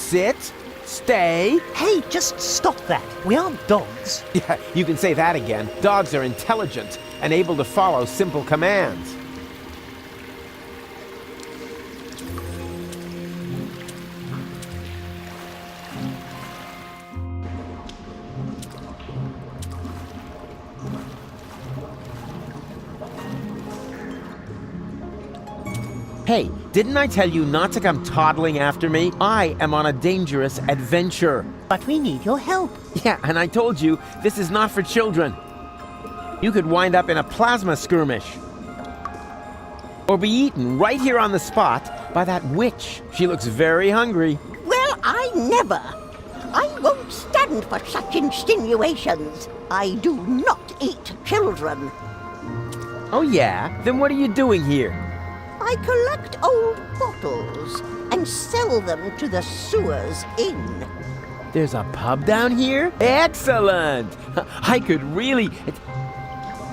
sit, stay. Hey, just stop that. We aren't dogs. Yeah, you can say that again. Dogs are intelligent and able to follow simple commands. Hey, didn't I tell you not to come toddling after me? I am on a dangerous adventure. But we need your help. Yeah, and I told you, this is not for children. You could wind up in a plasma skirmish. Or be eaten right here on the spot by that witch. She looks very hungry. Well, I never. I won't stand for such insinuations. I do not eat children. Oh yeah? Then what are you doing here? I collect old bottles and sell them to the sewers inn. There's a pub down here? Excellent! I could really...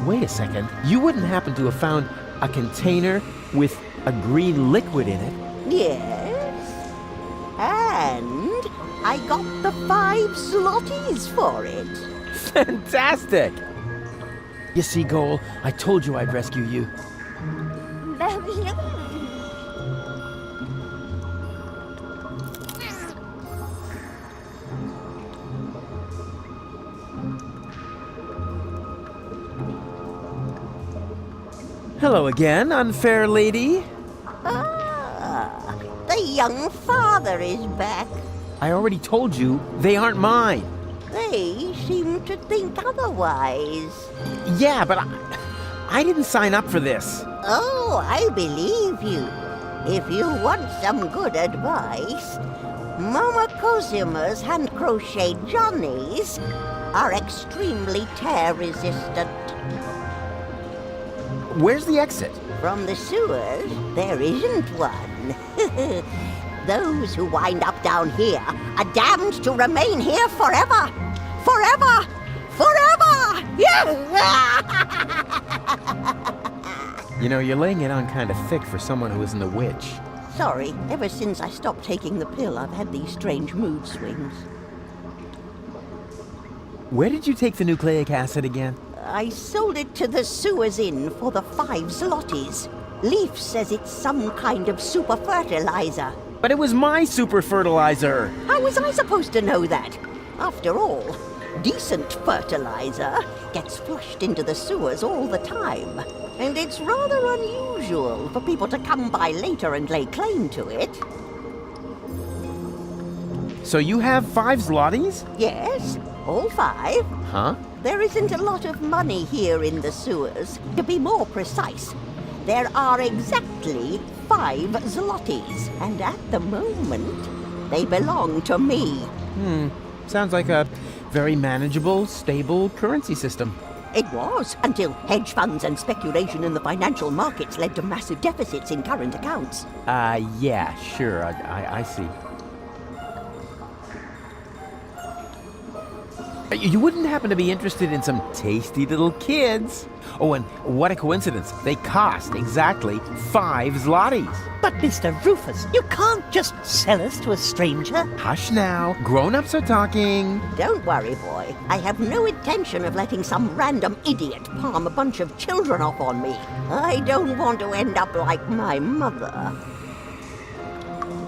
Wait a second. You wouldn't happen to have found a container with a green liquid in it? Yes. And I got the 5 zlotys for it. Fantastic! You see, Goal, I told you I'd rescue you. Hello again, unfair lady. Ah, the young father is back. I already told you, they aren't mine. They seem to think otherwise. Yeah, but I didn't sign up for this. Oh, I believe you. If you want some good advice, Mama Cosima's hand-crocheted johnnies are extremely tear-resistant. Where's the exit? From the sewers, there isn't one. Those who wind up down here are damned to remain here forever! Forever! Forever! You know, you're laying it on kind of thick for someone who isn't a witch. Sorry, ever since I stopped taking the pill, I've had these strange mood swings. Where did you take the nucleic acid again? I sold it to the sewers inn for the 5 zlotys. Leaf says it's some kind of super fertilizer. But it was my super fertilizer! How was I supposed to know that? After all, decent fertilizer gets flushed into the sewers all the time. And it's rather unusual for people to come by later and lay claim to it. So you have 5 zlotys? Yes, all 5. Huh? There isn't a lot of money here in the sewers. To be more precise, there are exactly 5 zlotys. And at the moment, they belong to me. Sounds like a very manageable, stable currency system. It was, until hedge funds and speculation in the financial markets led to massive deficits in current accounts. Yeah, sure, I see. You wouldn't happen to be interested in some tasty little kids? Oh, and what a coincidence. They cost exactly 5 zlotys. But Mr. Rufus, you can't just sell us to a stranger. Hush now. Grown-ups are talking. Don't worry, boy. I have no intention of letting some random idiot palm a bunch of children off on me. I don't want to end up like my mother.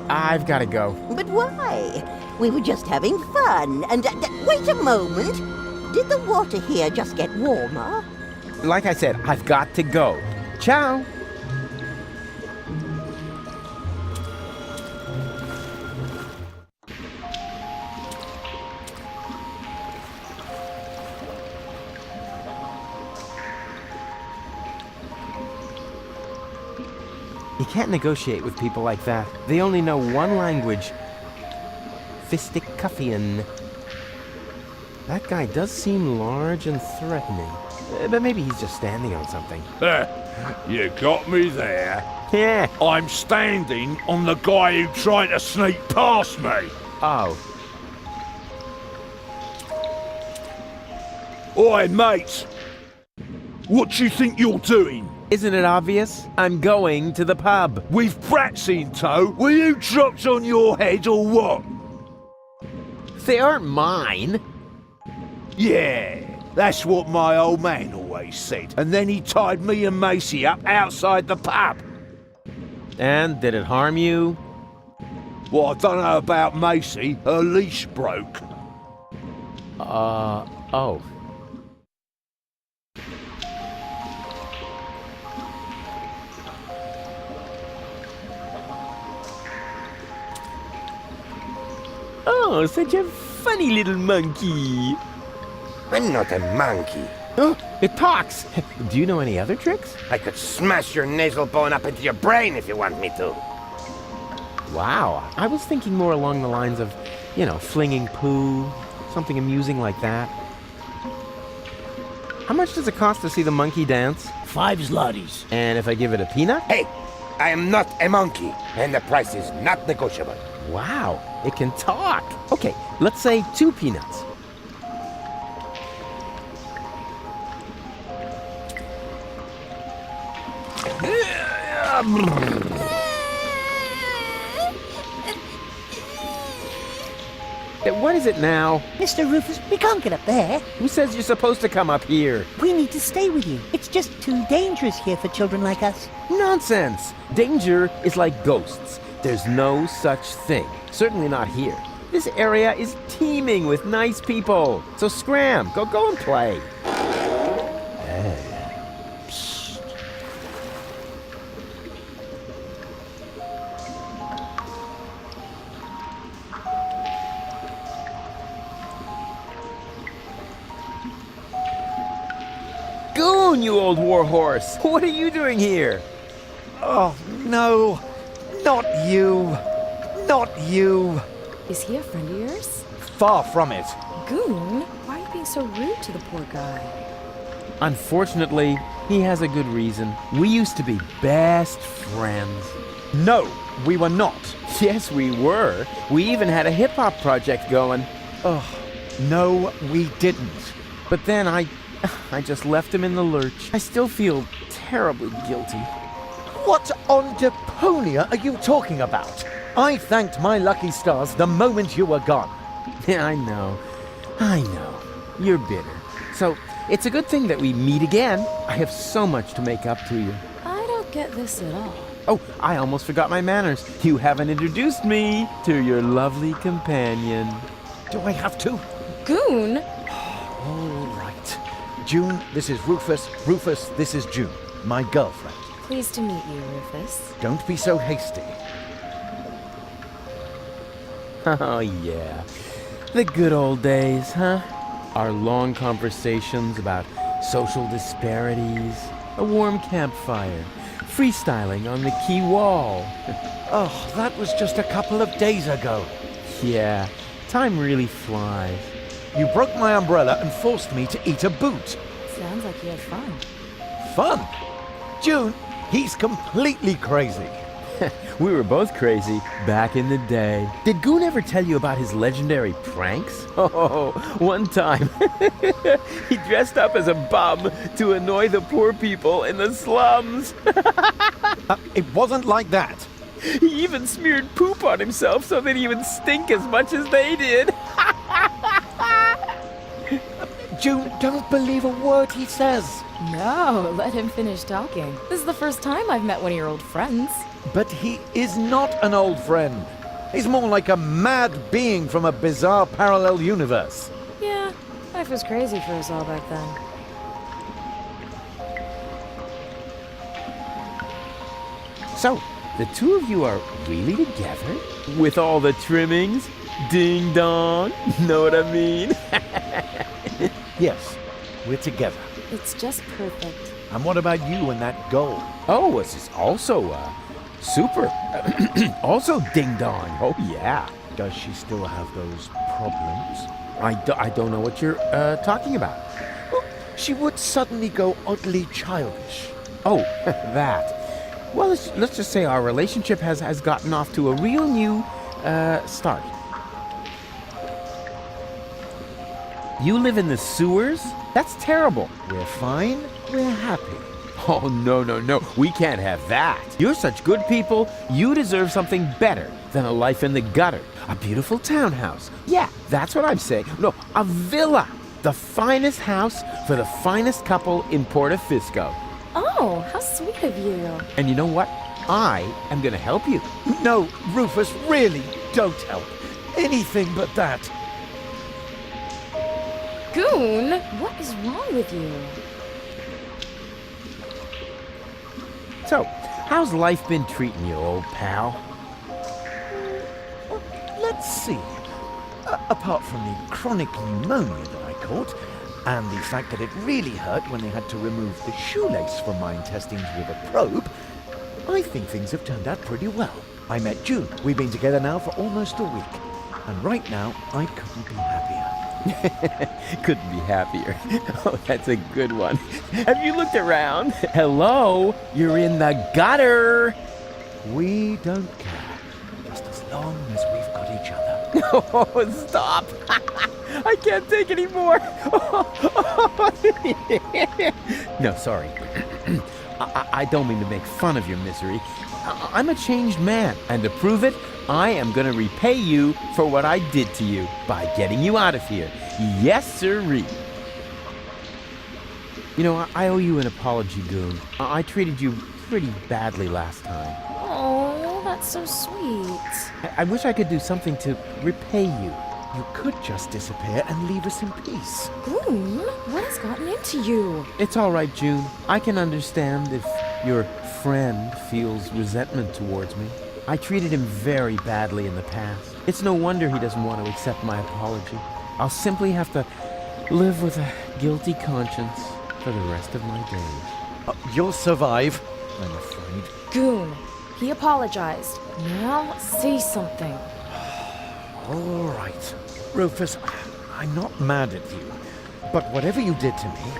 I've got to go. But why? We were just having fun, and wait a moment. Did the water here just get warmer? Like I said, I've got to go. Ciao. You can't negotiate with people like that. They only know one language. Fistic-Cuffian. That guy does seem large and threatening. But maybe he's just standing on something. You got me there. Yeah. I'm standing on the guy who tried to sneak past me. Oh. Oi, mate. What do you think you're doing? Isn't it obvious? I'm going to the pub. With brats in tow? Were you dropped on your head or what? They aren't mine. Yeah, that's what my old man always said. And then he tied me and Macy up outside the pub. And did it harm you? Well, I don't know about Macy. Her leash broke. Oh. Oh, such a funny little monkey. I'm not a monkey. Oh, it talks. Do you know any other tricks? I could smash your nasal bone up into your brain if you want me to. Wow. I was thinking more along the lines of, flinging poo, something amusing like that. How much does it cost to see the monkey dance? 5 zlotys. And if I give it a peanut? Hey, I am not a monkey, and the price is not negotiable. Wow, it can talk. Okay, let's say 2 peanuts. What is it now? Mr. Rufus, we can't get up there. Who says you're supposed to come up here? We need to stay with you. It's just too dangerous here for children like us. Nonsense! Danger is like ghosts. There's no such thing. Certainly not here. This area is teeming with nice people. So scram, go and play. Goon, you old warhorse! What are you doing here? Oh, no. Not you. Not you. Is he a friend of yours? Far from it. Goon? Why are you being so rude to the poor guy? Unfortunately, he has a good reason. We used to be best friends. No, we were not. Yes, we were. We even had a hip-hop project going. Oh, no, we didn't. But then I just left him in the lurch. I still feel terribly guilty. What on Deponia are you talking about? I thanked my lucky stars the moment you were gone. Yeah, I know. You're bitter. So, it's a good thing that we meet again. I have so much to make up to you. I don't get this at all. Oh, I almost forgot my manners. You haven't introduced me to your lovely companion. Do I have to? Goon? All right. June, this is Rufus. Rufus, this is June, my girlfriend. Pleased to meet you, Rufus. Don't be so hasty. Oh, yeah. The good old days, huh? Our long conversations about social disparities, a warm campfire, freestyling on the quay wall. Oh, that was just a couple of days ago. Yeah, time really flies. You broke my umbrella and forced me to eat a boot. Sounds like you had fun. Fun? June, he's completely crazy. We were both crazy back in the day. Did Goon ever tell you about his legendary pranks? Oh, one time he dressed up as a bum to annoy the poor people in the slums. It wasn't like that. He even smeared poop on himself so that he would stink as much as they did. June, don't believe a word he says. No, let him finish talking. This is the first time I've met one of your old friends. But he is not an old friend. He's more like a mad being from a bizarre parallel universe. Yeah, life was crazy for us all back then. So, the two of you are really together? With all the trimmings? Ding dong? Know what I mean? Yes, we're together. It's just perfect. And what about you and that goal? Oh, this is also, super. Also ding dong. Oh, yeah. Does she still have those problems? I don't know what you're, talking about. Well, she would suddenly go oddly childish. Oh, that. Well, let's just say our relationship has gotten off to a real new, start. You live in the sewers? That's terrible. We're fine, we're happy. Oh, no, no, no. We can't have that. You're such good people. You deserve something better than a life in the gutter. A beautiful townhouse. Yeah, that's what I'm saying. No, a villa. The finest house for the finest couple in Portofisco. Oh, how sweet of you. And you know what? I am going to help you. No, Rufus, really, don't help. Anything but that. Goon, what is wrong with you? So, how's life been treating you, old pal? Well, let's see. Apart from the chronic pneumonia that I caught, and the fact that it really hurt when they had to remove the shoelace from my intestines with a probe, I think things have turned out pretty well. I met June. We've been together now for almost a week. And right now, I couldn't be happier. Couldn't be happier. Oh, that's a good one. Have you looked around? Hello? You're in the gutter. We don't care, just as long as we've got each other. Oh, stop. I can't take any more. No, sorry. I don't mean to make fun of your misery. I'm a changed man, and to prove it, I am going to repay you for what I did to you by getting you out of here. Yes, sirree. You know, I owe you an apology, Goon. I treated you pretty badly last time. Oh, that's so sweet. I wish I could do something to repay you. You could just disappear and leave us in peace. Goon, what has gotten into you? It's all right, June. I can understand if your friend feels resentment towards me. I treated him very badly in the past. It's no wonder he doesn't want to accept my apology. I'll simply have to live with a guilty conscience for the rest of my days. You'll survive, I'm afraid. Goon, he apologized. Now say something. All right. Rufus, I'm not mad at you. But whatever you did to me,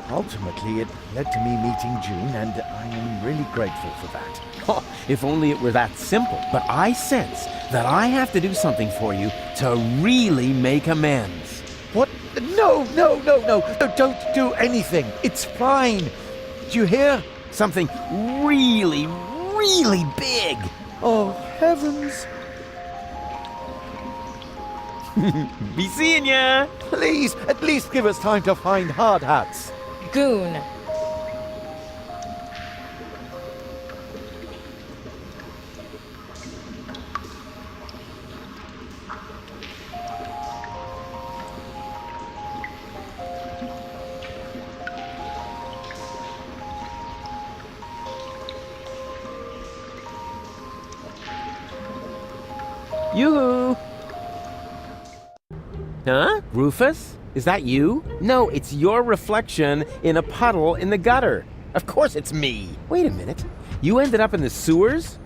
ultimately it led to me meeting June, and I am really grateful for that. Oh, if only it were that simple. But I sense that I have to do something for you to really make amends. What? No, no, no, no. No, don't do anything. It's fine. Do you hear? Something really, really big. Oh, heavens. Be seeing ya. Please, at least give us time to find hard hats. Goon. Yoo-hoo! Huh? Rufus? Is that you? No, it's your reflection in a puddle in the gutter. Of course it's me. Wait a minute. You ended up in the sewers?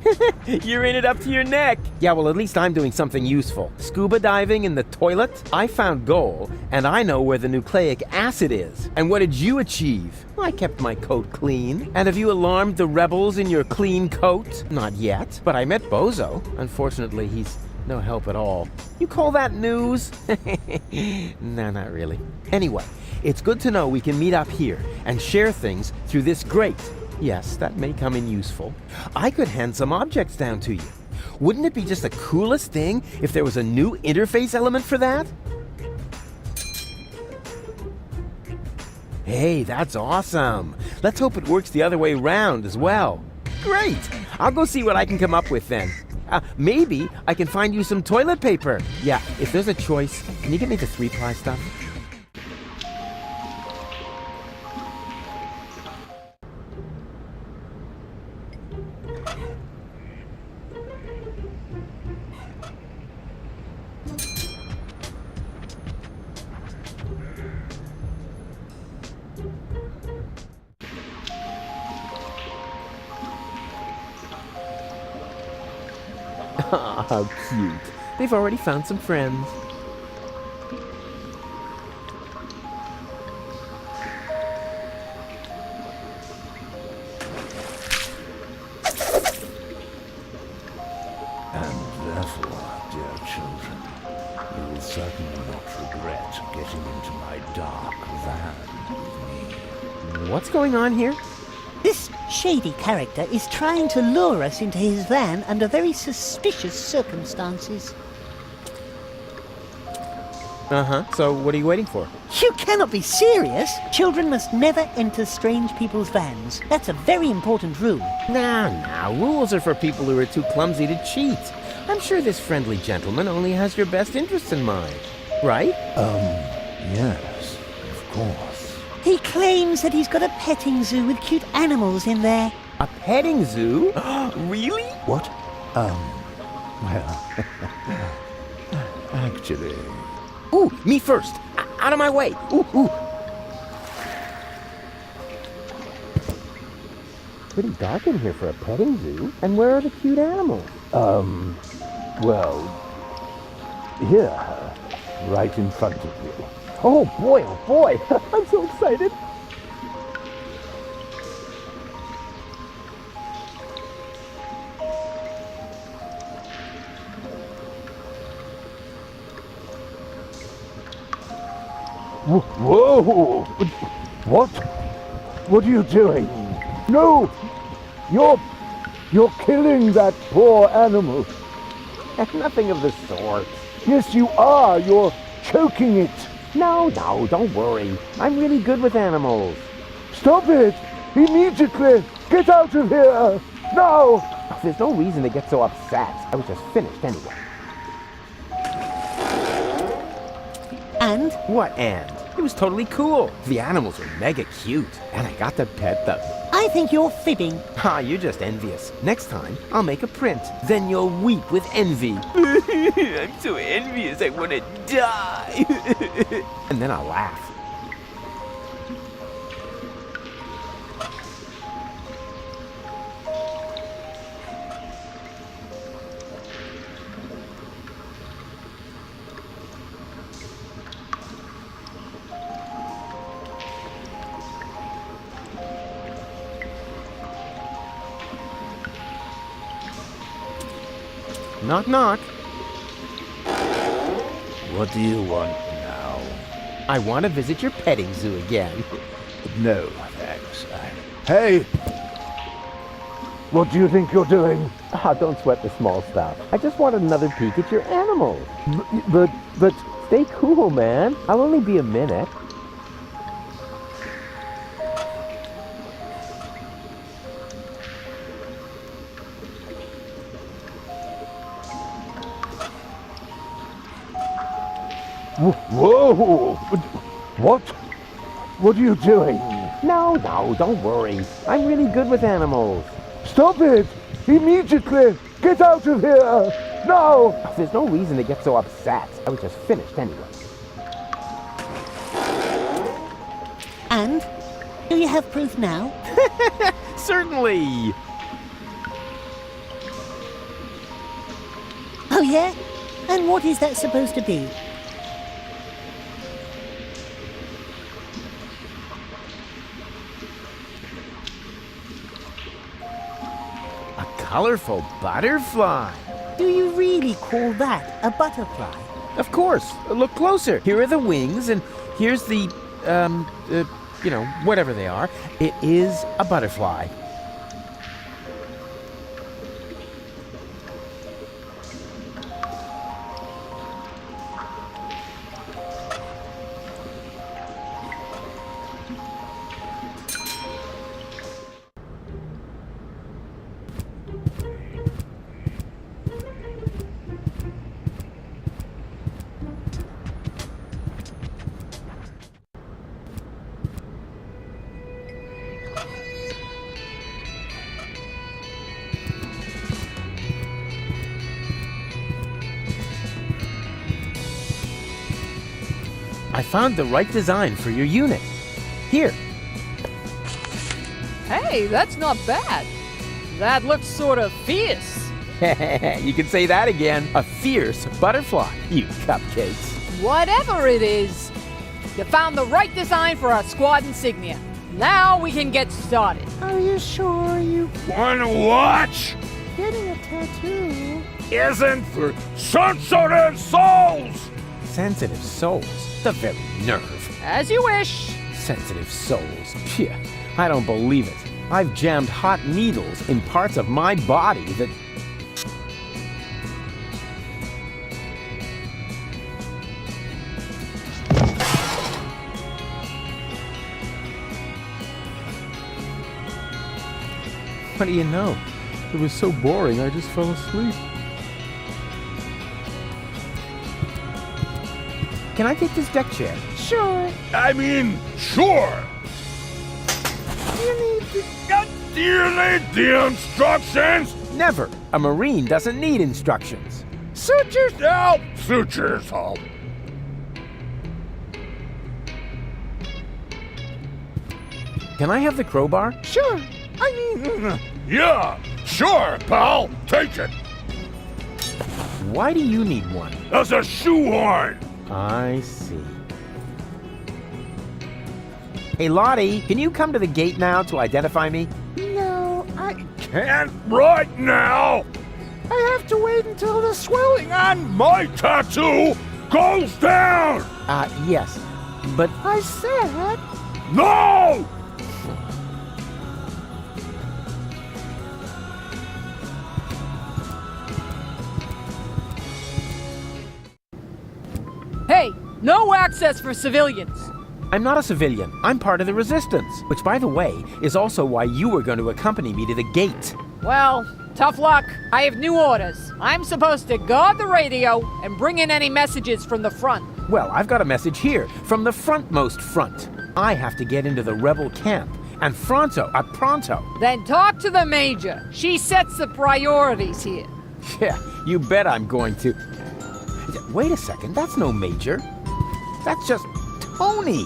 You're in it up to your neck. Yeah, well, at least I'm doing something useful. Scuba diving in the toilet? I found gold, and I know where the nucleic acid is. And what did you achieve? I kept my coat clean. And have you alarmed the rebels in your clean coat? Not yet. But I met Bozo. Unfortunately, he's no help at all. You call that news? No, not really. Anyway, it's good to know we can meet up here and share things through this grate. Yes, that may come in useful. I could hand some objects down to you. Wouldn't it be just the coolest thing if there was a new interface element for that? Hey, that's awesome. Let's hope it works the other way around as well. Great! I'll go see what I can come up with then. Maybe I can find you some toilet paper. Yeah, if there's a choice, can you get me the 3-ply stuff? How cute. They've already found some friends. And therefore, dear children, you will certainly not regret getting into my dark van with me. What's going on here? This shady character is trying to lure us into his van under very suspicious circumstances. So what are you waiting for? You cannot be serious! Children must never enter strange people's vans. That's a very important rule. Nah, rules are for people who are too clumsy to cheat. I'm sure this friendly gentleman only has your best interests in mind, right? Yes, of course. He claims that he's got a petting zoo with cute animals in there. A petting zoo? Really? What? Well, actually... Ooh, me first. Out of my way. Ooh. Pretty dark in here for a petting zoo. And where are the cute animals? Well, here, right in front of you. Oh boy. I'm so excited. Whoa! What? What are you doing? No! You're killing that poor animal. Nothing of the sort. Yes, you are. You're choking it. No, don't worry. I'm really good with animals. Stop it! Immediately! Get out of here! Now! There's no reason to get so upset. I was just finished anyway. And? What and? It was totally cool. The animals were mega cute, and I got to pet them. I think you're fibbing. You're just envious. Next time, I'll make a print. Then you'll weep with envy. I'm so envious, I want to die. And then I'll laugh. Knock, knock. What do you want now? I want to visit your petting zoo again. No, thanks. Hey! What do you think you're doing? Don't sweat the small stuff. I just want another peek at your animals. But... Stay cool, man. I'll only be a minute. Whoa! What? What are you doing? No, don't worry. I'm really good with animals. Stop it! Immediately! Get out of here! Now! There's no reason to get so upset. I was just finished anyway. And? Do you have proof now? Certainly! Oh yeah? And what is that supposed to be? Colorful butterfly. Do you really call that a butterfly? Of course. Look closer. Here are the wings, and here's the, whatever they are. It is a butterfly. I found the right design for your unit. Here. Hey, that's not bad. That looks sort of fierce. You can say that again. A fierce butterfly, you cupcakes. Whatever it is, you found the right design for our squad insignia. Now we can get started. Are you sure you Wanna watch? getting a tattoo? Isn't for sensitive souls! Sensitive souls. The very nerve. As you wish. Sensitive souls. Phew, I don't believe it. I've jammed hot needles in parts of my body that... What do you know? It was so boring, I just fell asleep. Can I take this deck chair? Sure. I mean, sure. Do you need the instructions? Never. A Marine doesn't need instructions. Suit yourself. Suit yourself. Can I have the crowbar? Sure. Yeah, sure, pal. Take it. Why do you need one? As a shoehorn. I see. Hey, Lottie, can you come to the gate now to identify me? No, I can't right now. I have to wait until the swelling on my tattoo goes down. Yes, but... I said... No! Hey, no access for civilians. I'm not a civilian. I'm part of the resistance, which, by the way, is also why you were going to accompany me to the gate. Well, tough luck. I have new orders. I'm supposed to guard the radio and bring in any messages from the front. Well, I've got a message here from the frontmost front. I have to get into the rebel camp, and pronto. Then talk to the Major. She sets the priorities here. Yeah, you bet I'm going to. Wait a second, that's no Major. That's just Toni.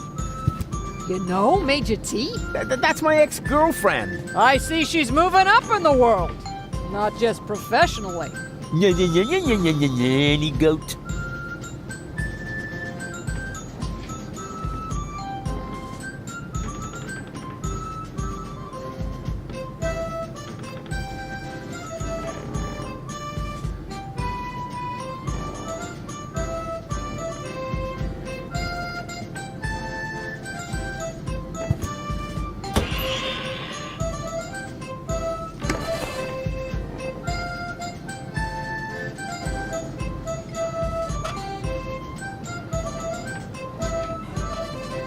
You know Major T? That's my ex-girlfriend. I see she's moving up in the world. Not just professionally. Any goat.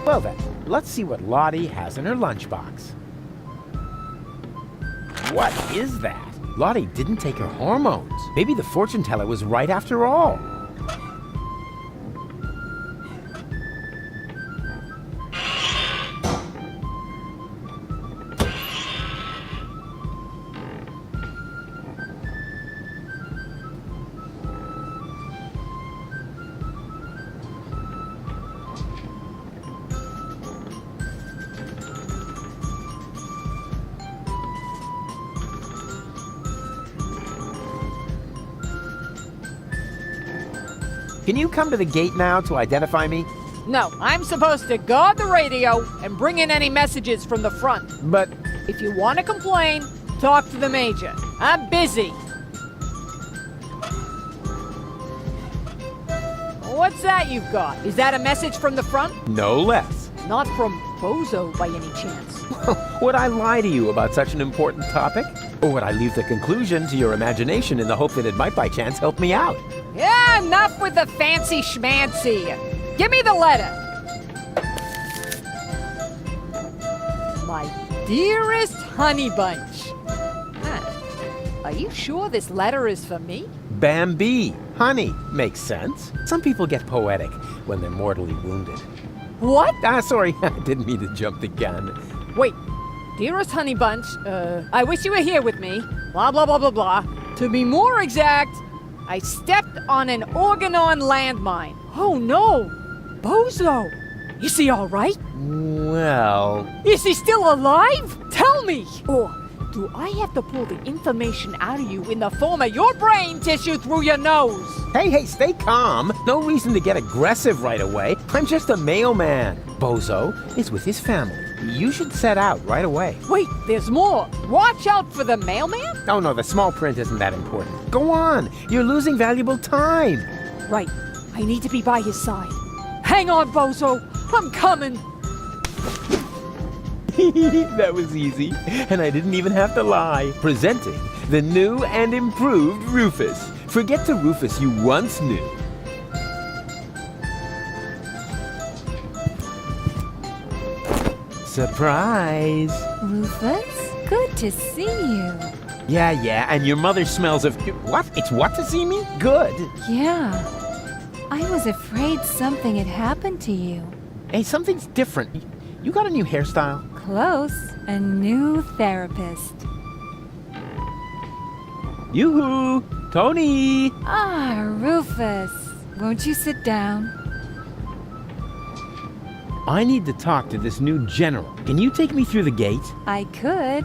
Well then, let's see what Lottie has in her lunchbox. What is that? Lottie didn't take her hormones. Maybe the fortune teller was right after all. Can you come to the gate now to identify me? No, I'm supposed to guard the radio and bring in any messages from the front. But... If you want to complain, talk to the Major. I'm busy. What's that you've got? Is that a message from the front? no less. Not from Bozo by any chance. Would I lie to you about such an important topic? Or would I leave the conclusion to your imagination in the hope that it might by chance help me out? Yeah, enough with the fancy schmancy. Give me the letter. My dearest honey bunch. Huh. Are you sure this letter is for me? Bambi. Honey. Makes sense. Some people get poetic when they're mortally wounded. What? Sorry. I didn't mean to jump the gun. Wait. Dearest honey bunch, I wish you were here with me. Blah, blah, blah, blah, blah. To be more exact, I stepped on an Organon landmine. Oh no! Bozo! Is he alright? Well... Is he still alive? Tell me! Or do I have to pull the information out of you in the form of your brain tissue through your nose? Hey, stay calm. No reason to get aggressive right away. I'm just a mailman. Bozo is with his family. You should set out right away. Wait, there's more. Watch out for the mailman? Oh no, the small print isn't that important. Go on. You're losing valuable time. Right. I need to be by his side. Hang on, Bozo. I'm coming. That was easy, and I didn't even have to lie. Presenting the new and improved Rufus. Forget the Rufus you once knew. Surprise! Rufus, good to see you. Yeah, and your mother smells of... What? It's what to see me? Good. Yeah. I was afraid something had happened to you. Hey, something's different. You got a new hairstyle? Close. A new therapist. Yoo-hoo! Toni! Ah, Rufus. Won't you sit down? I need to talk to this new general. Can you take me through the gate? I could,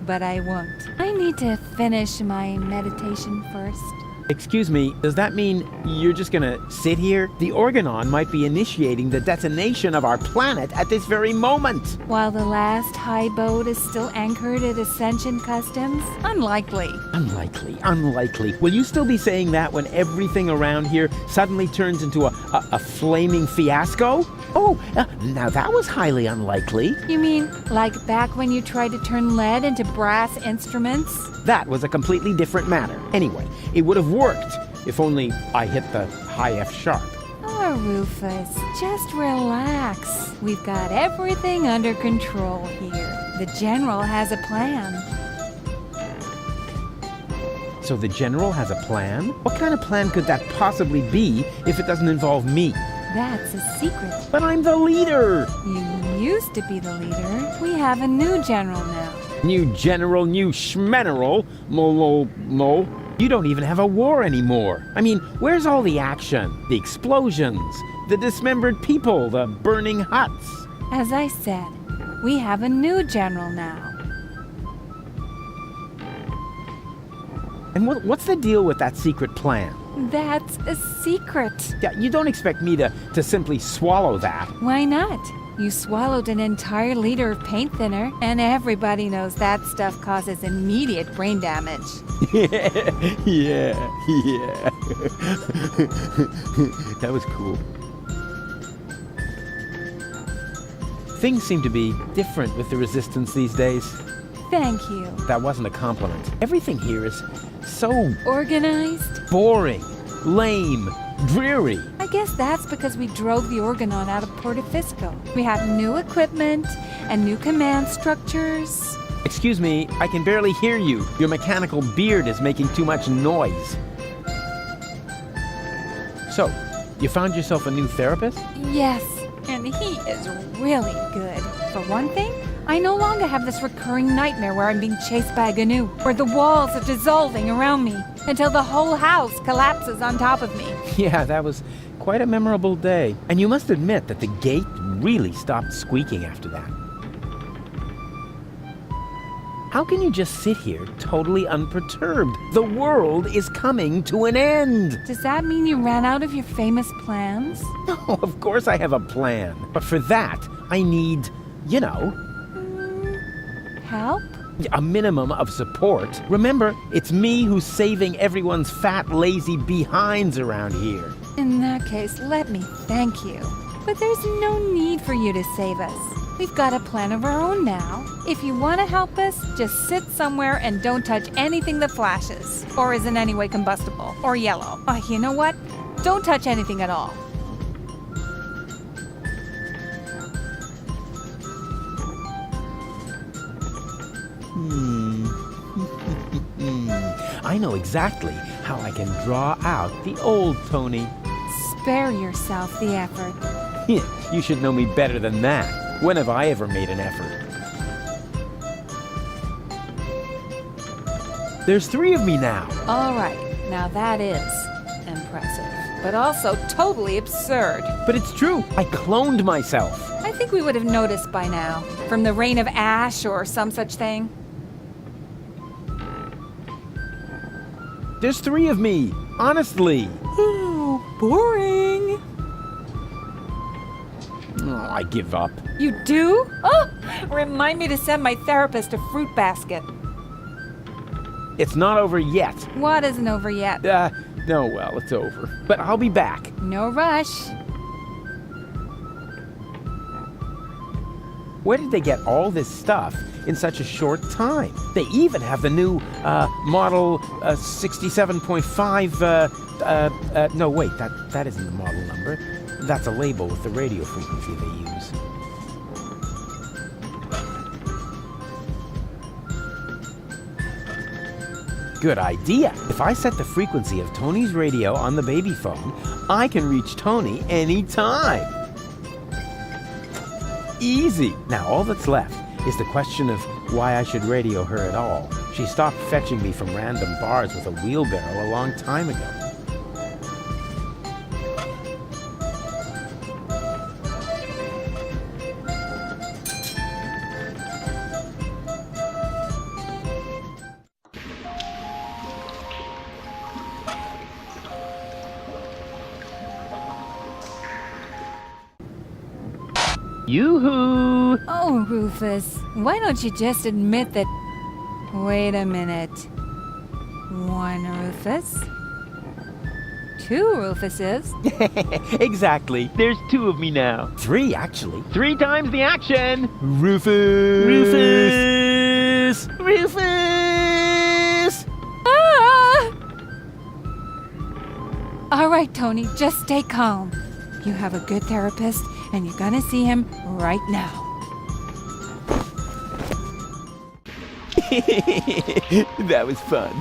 but I won't. I need to finish my meditation first. Excuse me, does that mean you're just gonna sit here? The Organon might be initiating the detonation of our planet at this very moment. While the last high boat is still anchored at Ascension Customs? Unlikely. Unlikely. Will you still be saying that when everything around here suddenly turns into a flaming fiasco? Oh, now that was highly unlikely. You mean like back when you tried to turn lead into brass instruments? That was a completely different matter. Anyway, it would have worked if only I hit the high F sharp. Oh, Rufus, just relax. We've got everything under control here. The General has a plan. So the general has a plan? What kind of plan could that possibly be if it doesn't involve me? That's a secret. But I'm the leader! You used to be the leader. We have a new General now. New general, new schmeneral. Mo. You don't even have a war anymore. I mean, where's all the action? The explosions, the dismembered people, the burning huts. As I said, we have a new General now. And what's the deal with that secret plan? That's a secret. Yeah, you don't expect me to simply swallow that. Why not? You swallowed an entire liter of paint thinner, and everybody knows that stuff causes immediate brain damage. Yeah. That was cool. Things seem to be different with the Resistance these days. Thank you. That wasn't a compliment. Everything here is so Organized? boring, lame, dreary. I guess that's because we drove the Organon out of Portofisco. We have new equipment and new command structures. Excuse me, I can barely hear you. Your mechanical beard is making too much noise. So, you found yourself a new therapist? Yes, and he is really good. For one thing, I no longer have this recurring nightmare where I'm being chased by a GNU, where the walls are dissolving around me until the whole house collapses on top of me. Yeah, that was quite a memorable day. And you must admit that the gate really stopped squeaking after that. How can you just sit here totally unperturbed? The world is coming to an end. Does that mean you ran out of your famous plans? No, of course I have a plan. But for that, I need, Help? a minimum of support. Remember, it's me who's saving everyone's fat, lazy behinds around here. In that case, let me thank you. But there's no need for you to save us. We've got a plan of our own now. If you want to help us, just sit somewhere and don't touch anything that flashes, or is in any way combustible, or yellow. Oh, you know what? Don't touch anything at all. I know exactly how I can draw out the old Toni. Spare yourself the effort. You should know me better than that. When have I ever made an effort? There's 3 of me now. All right, now that is impressive, but also totally absurd. But it's true. I cloned myself. I think we would have noticed by now, from the rain of ash or some such thing. There's 3 of me. Honestly. Oh, boring. Oh, I give up. You do? Oh, remind me to send my therapist a fruit basket. It's not over yet. What isn't over yet? No, well, it's over. But I'll be back. No rush. Where did they get all this stuff in such a short time? They even have the new model 67.5. No, wait, that isn't the model number. That's a label with the radio frequency they use. Good idea. If I set the frequency of Tony's radio on the baby phone, I can reach Toni anytime. Easy. Now all that's left is the question of why I should radio her at all. She stopped fetching me from random bars with a wheelbarrow a long time ago. Yoo-hoo! Oh, Rufus, why don't you just admit that... Wait a minute. 1 Rufus. 2 Rufuses. Exactly. There's 2 of me now. 3, actually. 3 times the action! Rufus! Rufus! Rufus! Ah! All right, Toni, just stay calm. You have a good therapist, and you're gonna see him right now. That was fun.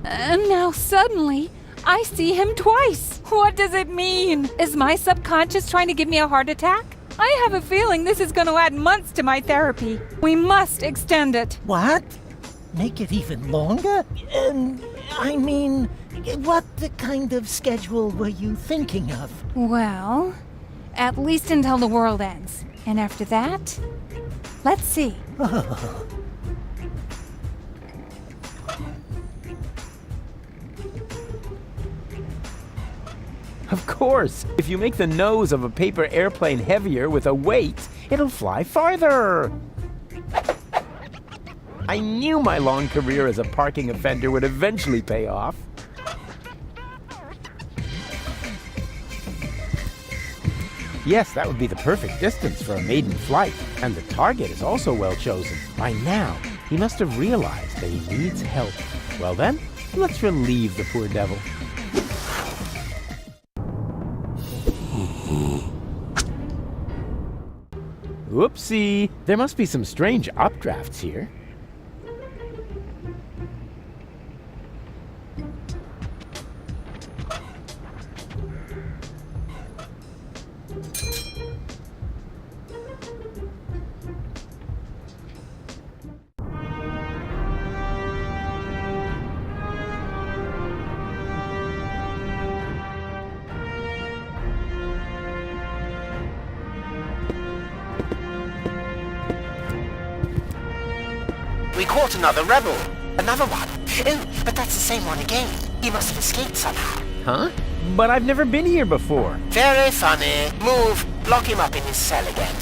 And now suddenly, I see him twice. What does it mean? Is my subconscious trying to give me a heart attack? I have a feeling this is going to add months to my therapy. We must extend it. What? Make it even longer? I mean, what kind of schedule were you thinking of? Well, at least until the world ends. And after that, let's see. Of course, if you make the nose of a paper airplane heavier with a weight, it'll fly farther. I knew my long career as a parking offender would eventually pay off. Yes, that would be the perfect distance for a maiden flight, and the target is also well chosen. By now, he must have realized that he needs help. Well then, let's relieve the poor devil. Whoopsie! There must be some strange updrafts here. We caught another rebel. Another one. Oh, but that's the same one again. He must have escaped somehow. Huh? But I've never been here before. Very funny. Move. Lock him up in his cell again.